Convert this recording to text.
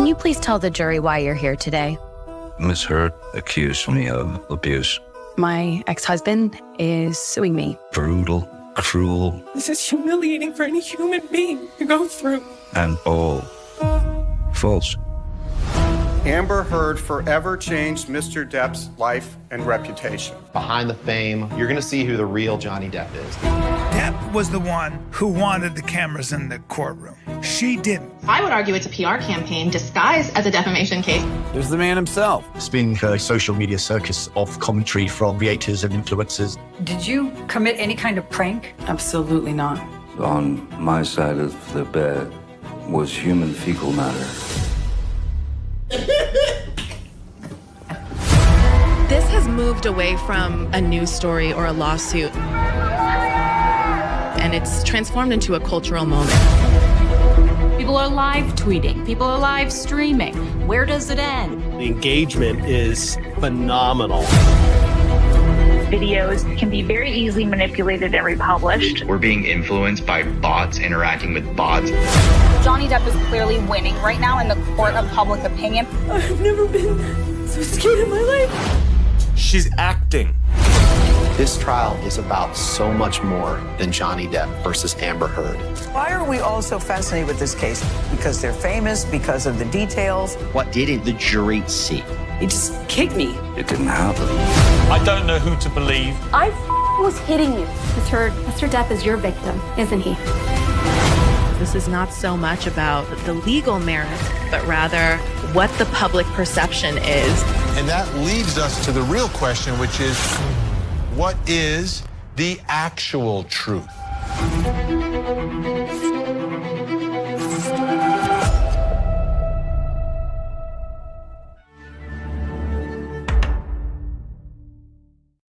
Can you please tell the jury why you're here today? Ms. Heard accused me of abuse. My ex-husband is suing me. Brutal, cruel, This is humiliating for any human being to go through. and all false. Amber Heard forever changed Mr. Depp's life and reputation. Behind the fame, you're going to see who the real Johnny Depp is. Depp was the one who wanted the cameras in the courtroom. She didn't. I would argue it's a PR campaign disguised as a defamation case. There's the man himself. It's been a social media circus of commentary from creators and influencers. Did you commit any kind of prank? Absolutely not. On my side of the bed was human fecal matter. This has moved away from a news story or a lawsuit, and it's transformed into a cultural moment. People are live tweeting. People are live streaming. Where does it end? The engagement is phenomenal. Videos can be very easily manipulated and republished. We're being influenced by bots interacting with bots. Johnny Depp is clearly winning right now in the court of public opinion. I've never been so scared in my life. She's acting. This trial is about so much more than Johnny Depp versus Amber Heard. Why are we all so fascinated with this case? Because they're famous, because of the details. What didn't the jury see? He just kicked me. It didn't happen. I don't know who to believe. I was hitting you. Mr. Depp is your victim, isn't he? This is not so much about the legal merit, but rather what the public perception is. And that leads us to the real question, which is, what is the actual truth?